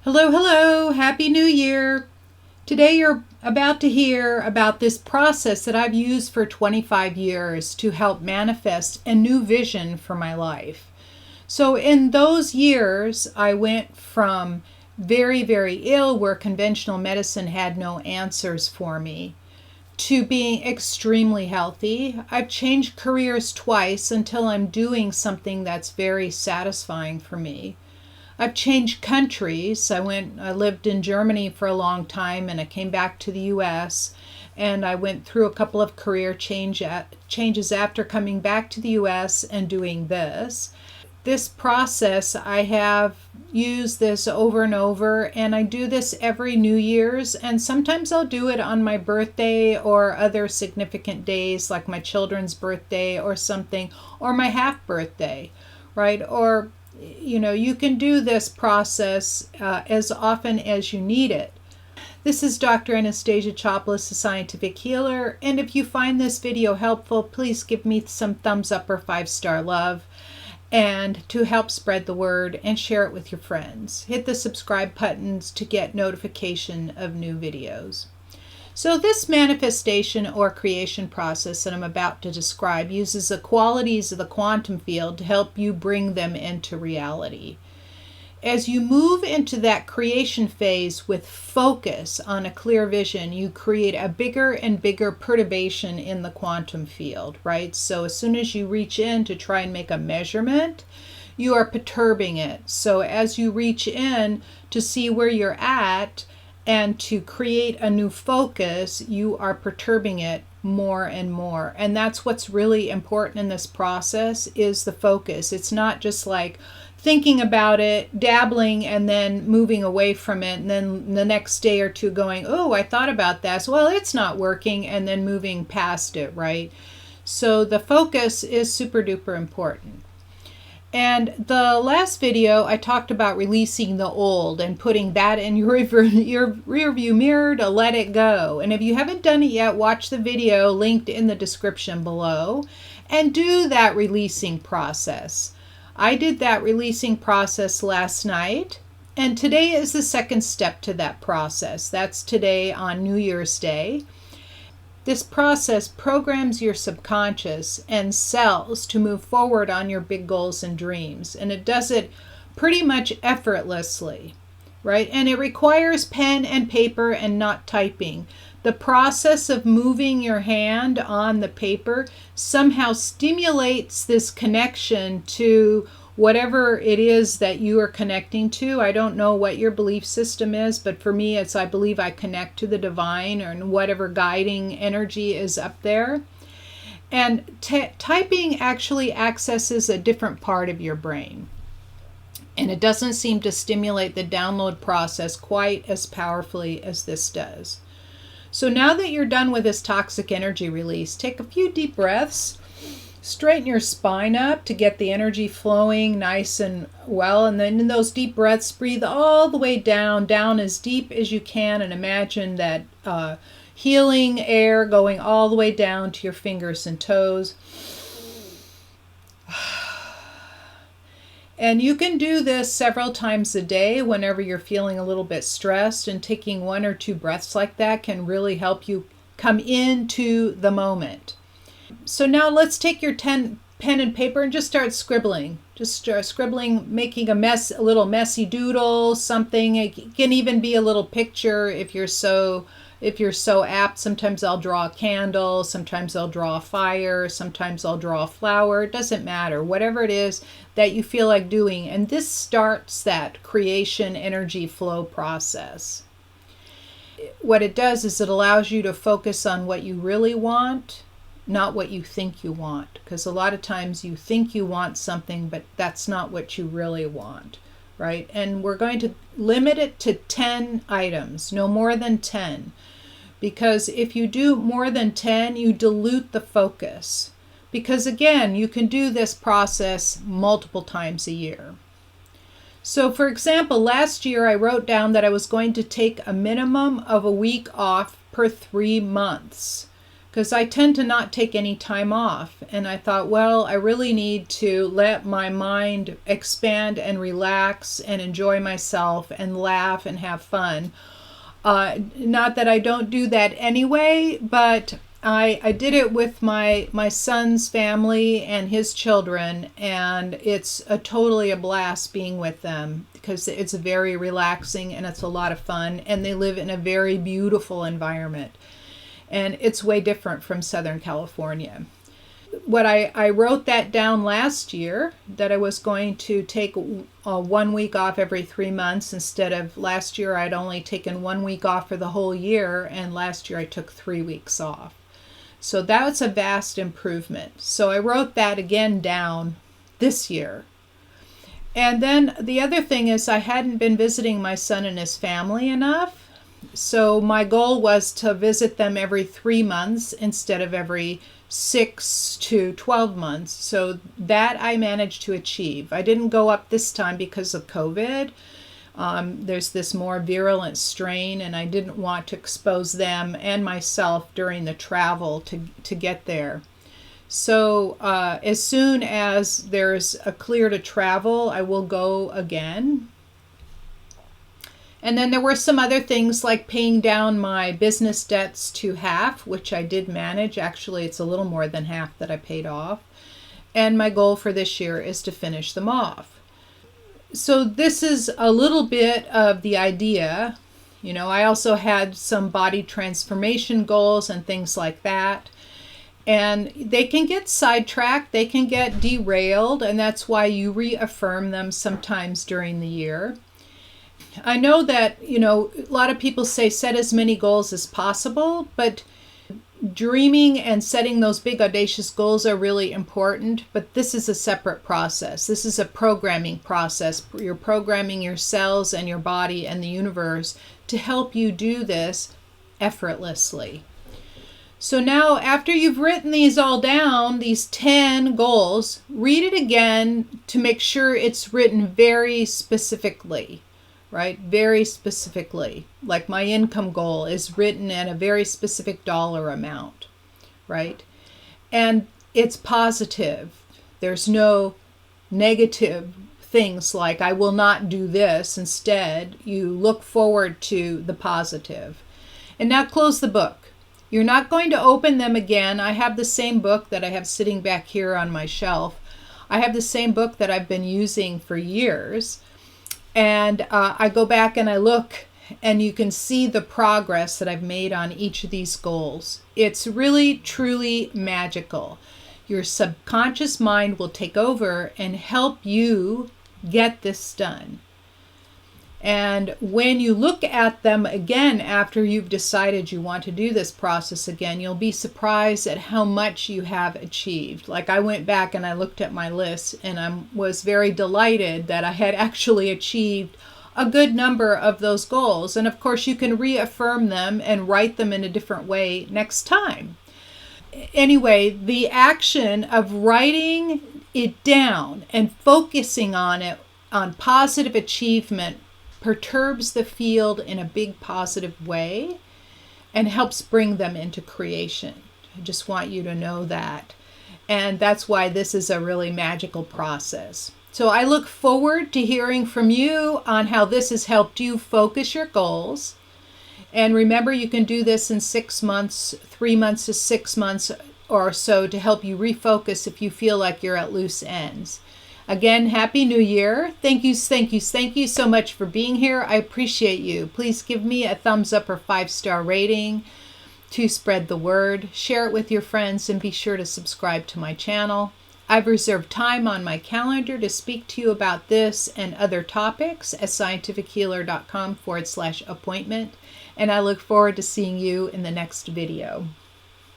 Hello, hello, Happy New Year. Today you're about to hear about this process that I've used for 25 years to help manifest a new vision for my life. So in those years, I went from very, very ill, where conventional medicine had no answers for me, to being extremely healthy. I've changed careers twice until I'm doing something that's very satisfying for me. I've changed countries. I lived in Germany for a long time, and I came back to the US, and I went through a couple of career changes after coming back to the US and doing this. This process, I have used this over and over, and I do this every New Year's, and sometimes I'll do it on my birthday or other significant days like my children's birthday or something, or my half birthday, right? Or you can do this process as often as you need it. This is Dr. Anastasia, Chopelas, a scientific healer, and if you find this video helpful, please give me some thumbs up or 5-star love, and to help spread the word, and share it with your friends. Hit the subscribe buttons to get notification of new videos. So this manifestation or creation process that I'm about to describe uses the qualities of the quantum field to help you bring them into reality. As you move into that creation phase with focus on a clear vision, you create a bigger and bigger perturbation in the quantum field, right? So as soon as you reach in to try and make a measurement, you are perturbing it. So as you reach in to see where you're at, and to create a new focus, you are perturbing it more and more. And that's what's really important in this process, is the focus. It's not just like thinking about it, dabbling, and then moving away from it, and then the next day or two going, oh, I thought about that. So, well, it's not working, and then moving past it, right? So the focus is super duper important. And the last video, I talked about releasing the old and putting that in your rear view mirror to let it go. And if you haven't done it yet, watch the video linked in the description below and do that releasing process. I did that releasing process last night, and today is the second step to that process. That's today on New Year's Day. This process programs your subconscious and cells to move forward on your big goals and dreams. And it does it pretty much effortlessly, right? And it requires pen and paper and not typing. The process of moving your hand on the paper somehow stimulates this connection to whatever it is that you are connecting to. I don't know what your belief system is, but for me, I believe I connect to the divine or whatever guiding energy is up there. And typing actually accesses a different part of your brain. And it doesn't seem to stimulate the download process quite as powerfully as this does. So now that you're done with this toxic energy release, take a few deep breaths. Straighten your spine up to get the energy flowing nice and well. And then in those deep breaths, breathe all the way down as deep as you can. And imagine that healing air going all the way down to your fingers and toes. And you can do this several times a day whenever you're feeling a little bit stressed. And taking 1 or 2 breaths like that can really help you come into the moment. So now let's take your pen and paper and just start scribbling. Just start scribbling, making a little messy doodle, something. It can even be a little picture if you're so apt. Sometimes I'll draw a candle, sometimes I'll draw a fire, sometimes I'll draw a flower. It doesn't matter. Whatever it is that you feel like doing. And this starts that creation energy flow process. What it does is it allows you to focus on what you really want, not what you think you want, because a lot of times you think you want something, but that's not what you really want, right? And we're going to limit it to 10 items, no more than 10, because if you do more than 10, you dilute the focus, because again, you can do this process multiple times a year. So for example, last year I wrote down that I was going to take a minimum of a week off per 3 months. because I tend to not take any time off. And I thought, well, I really need to let my mind expand and relax and enjoy myself and laugh and have fun. Not that I don't do that anyway, but I did it with my son's family and his children, and it's totally a blast being with them because it's very relaxing and it's a lot of fun, and they live in a very beautiful environment, and it's way different from Southern California. What I wrote that down last year, that I was going to take 1 week off every 3 months. Instead of last year, I'd only taken 1 week off for the whole year, and last year I took 3 weeks off. So that was a vast improvement. So I wrote that again down this year. And then the other thing is I hadn't been visiting my son and his family enough. So my goal was to visit them every 3 months instead of every 6 to 12 months. So that I managed to achieve. I didn't go up this time because of COVID. There's this more virulent strain, and I didn't want to expose them and myself during the travel to get there. So as soon as there's a clear to travel, I will go again. And then there were some other things like paying down my business debts to half, which I did manage. Actually, it's a little more than half that I paid off. And my goal for this year is to finish them off. So this is a little bit of the idea. You know, I also had some body transformation goals and things like that. And they can get sidetracked, they can get derailed, and that's why you reaffirm them sometimes during the year. I know that, you know, a lot of people say set as many goals as possible, but dreaming and setting those big audacious goals are really important, but this is a separate process. This is a programming process. You're programming your cells and your body and the universe to help you do this effortlessly. So now, after you've written these all down, these 10 goals, read it again to make sure it's written very specifically. Right? Very specifically. Like my income goal is written at a very specific dollar amount, right? And it's positive. There's no negative things like I will not do this. Instead, you look forward to the positive. And now close the book. You're not going to open them again. I have the same book that I have sitting back here on my shelf. I have the same book that I've been using for years. And I go back and I look, and you can see the progress that I've made on each of these goals. It's really, truly magical. Your subconscious mind will take over and help you get this done. And when you look at them again after you've decided you want to do this process again, you'll be surprised at how much you have achieved. Like I went back and I looked at my list, and I was very delighted that I had actually achieved a good number of those goals. And of course, you can reaffirm them and write them in a different way next time. Anyway, the action of writing it down and focusing on it, on positive achievement, perturbs the field in a big positive way and helps bring them into creation. I just want you to know that. And that's why this is a really magical process. So I look forward to hearing from you on how this has helped you focus your goals. And remember, you can do this in 6 months, 3 months to 6 months or so to help you refocus if you feel like you're at loose ends. Again, Happy New Year. Thank you so much for being here. I appreciate you. Please give me a thumbs up or 5-star rating to spread the word. Share it with your friends and be sure to subscribe to my channel. I've reserved time on my calendar to speak to you about this and other topics at scientifichealer.com/appointment. And I look forward to seeing you in the next video.